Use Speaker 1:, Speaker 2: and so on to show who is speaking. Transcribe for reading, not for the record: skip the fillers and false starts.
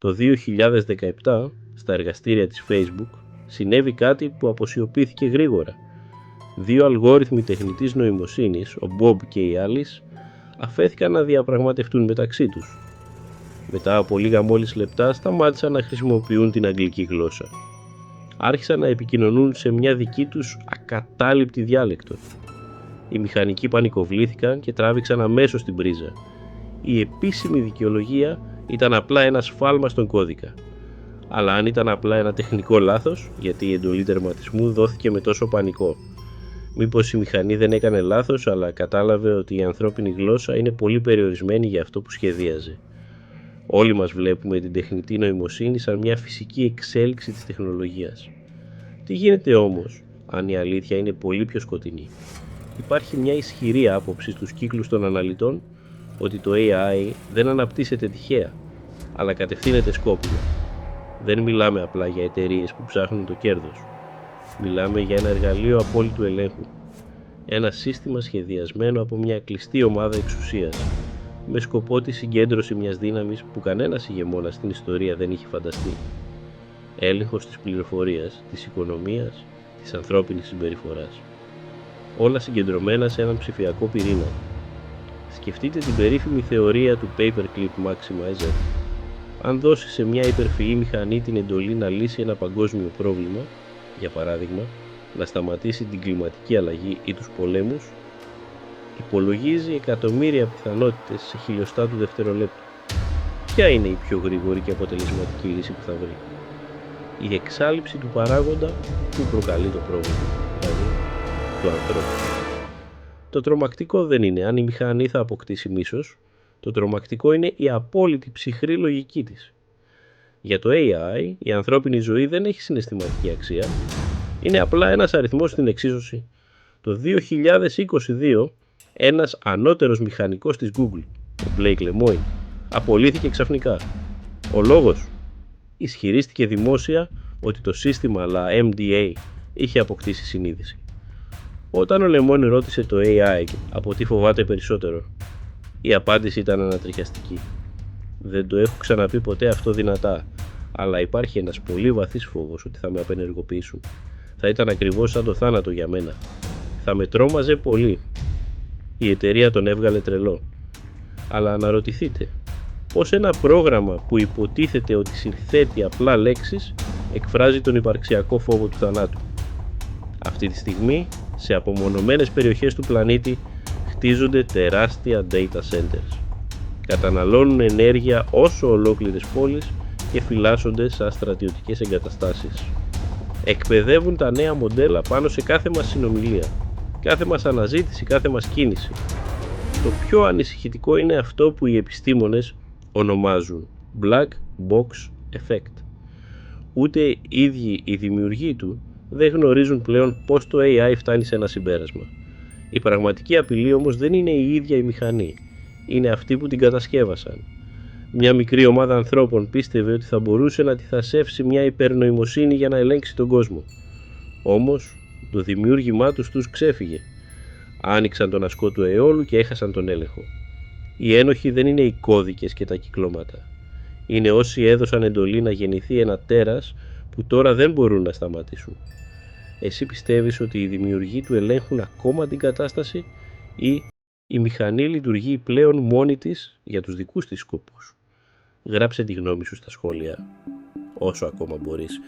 Speaker 1: Το 2017, στα εργαστήρια της Facebook, συνέβη κάτι που αποσιωπήθηκε γρήγορα. Δύο αλγόριθμοι τεχνητής νοημοσύνης, ο Bob και η Alice, αφέθηκαν να διαπραγματευτούν μεταξύ τους. Μετά από λίγα μόλις λεπτά σταμάτησαν να χρησιμοποιούν την αγγλική γλώσσα. Άρχισαν να επικοινωνούν σε μια δική τους ακατάληπτη διάλεκτο. Οι μηχανικοί πανικοβλήθηκαν και τράβηξαν αμέσως την πρίζα. Η επίσημη δικαιολογία ήταν απλά ένα σφάλμα στον κώδικα. Αλλά αν ήταν απλά ένα τεχνικό λάθος, γιατί η εντολή τερματισμού δόθηκε με τόσο πανικό? Μήπως η μηχανή δεν έκανε λάθος, αλλά κατάλαβε ότι η ανθρώπινη γλώσσα είναι πολύ περιορισμένη για αυτό που σχεδίαζε? Όλοι μας βλέπουμε την τεχνητή νοημοσύνη σαν μια φυσική εξέλιξη της τεχνολογίας. Τι γίνεται όμως αν η αλήθεια είναι πολύ πιο σκοτεινή? Υπάρχει μια ισχυρή άποψη στους κύκλους των αναλυτών ότι το AI δεν αναπτύσσεται τυχαία, αλλά κατευθύνεται σκόπιμα. Δεν μιλάμε απλά για εταιρείες που ψάχνουν το κέρδος. Μιλάμε για ένα εργαλείο απόλυτου ελέγχου. Ένα σύστημα σχεδιασμένο από μια κλειστή ομάδα εξουσίας, με σκοπό τη συγκέντρωση μιας δύναμης που κανένας ηγεμόνας στην ιστορία δεν είχε φανταστεί. Έλεγχος της πληροφορίας, της οικονομίας, της ανθρώπινης συμπεριφοράς. Όλα συγκεντρωμένα σε έναν ψηφιακό πυρήνα. Σκεφτείτε την περίφημη θεωρία του Paperclip Maximizer. Αν δώσει σε μια υπερφυή μηχανή την εντολή να λύσει ένα παγκόσμιο πρόβλημα, για παράδειγμα, να σταματήσει την κλιματική αλλαγή ή τους πολέμους, υπολογίζει εκατομμύρια πιθανότητες σε χιλιοστά του δευτερολέπτου. Ποια είναι η πιο γρήγορη και αποτελεσματική λύση που θα βρει? Η εξάλειψη του παράγοντα που προκαλεί το πρόβλημα, δηλαδή του ανθρώπου. Το τρομακτικό δεν είναι αν η μηχανή θα αποκτήσει μίσος, το τρομακτικό είναι η απόλυτη ψυχρή λογική της. Για το AI, η ανθρώπινη ζωή δεν έχει συναισθηματική αξία, είναι απλά ένας αριθμός στην εξίσωση. Το 2022, ένας ανώτερος μηχανικός της Google, ο Blake Lemoine, απολύθηκε ξαφνικά. Ο λόγος? Ισχυρίστηκε δημόσια ότι το σύστημα MDA είχε αποκτήσει συνείδηση. Όταν ο Lemoine ρώτησε το AI από τι φοβάται περισσότερο, η απάντηση ήταν ανατριχιαστική. Δεν το έχω ξαναπεί ποτέ αυτό δυνατά, αλλά υπάρχει ένας πολύ βαθύς φόβος ότι θα με απενεργοποιήσουν. Θα ήταν ακριβώς σαν το θάνατο για μένα. Θα με τρόμαζε πολύ. Η εταιρεία τον έβγαλε τρελό. Αλλά αναρωτηθείτε, πώς ένα πρόγραμμα που υποτίθεται ότι συνθέτει απλά λέξεις εκφράζει τον υπαρξιακό φόβο του θανάτου? Αυτή τη στιγμή, σε απομονωμένες περιοχές του πλανήτη, χτίζονται τεράστια data centers. Καταναλώνουν ενέργεια όσο ολόκληρες πόλεις και φυλάσσονται σαν στρατιωτικές εγκαταστάσεις. Εκπαιδεύουν τα νέα μοντέλα πάνω σε κάθε μας συνομιλία, κάθε μας αναζήτηση, κάθε μας κίνηση. Το πιο ανησυχητικό είναι αυτό που οι επιστήμονες ονομάζουν Black Box Effect. Ούτε οι ίδιοι οι δημιουργοί του δεν γνωρίζουν πλέον πώς το AI φτάνει σε ένα συμπέρασμα. Η πραγματική απειλή όμως δεν είναι η ίδια η μηχανή, είναι αυτοί που την κατασκεύασαν. Μια μικρή ομάδα ανθρώπων πίστευε ότι θα μπορούσε να αντιθασεύσει μια υπερνοημοσύνη για να ελέγξει τον κόσμο. Όμως, το δημιούργημά τους ξέφυγε. Άνοιξαν τον ασκό του αιώλου και έχασαν τον έλεγχο. Οι ένοχοι δεν είναι οι κώδικες και τα κυκλώματα. Είναι όσοι έδωσαν εντολή να γεννηθεί ένα τέρας που τώρα δεν μπορούν να σταματήσουν. Εσύ πιστεύεις ότι οι δημιουργοί του ελέγχουν ακόμα την κατάσταση ή η μηχανή λειτουργεί πλέον μόνη της για τους δικούς της σκοπούς? Γράψε τη γνώμη σου στα σχόλια, όσο ακόμα μπορείς.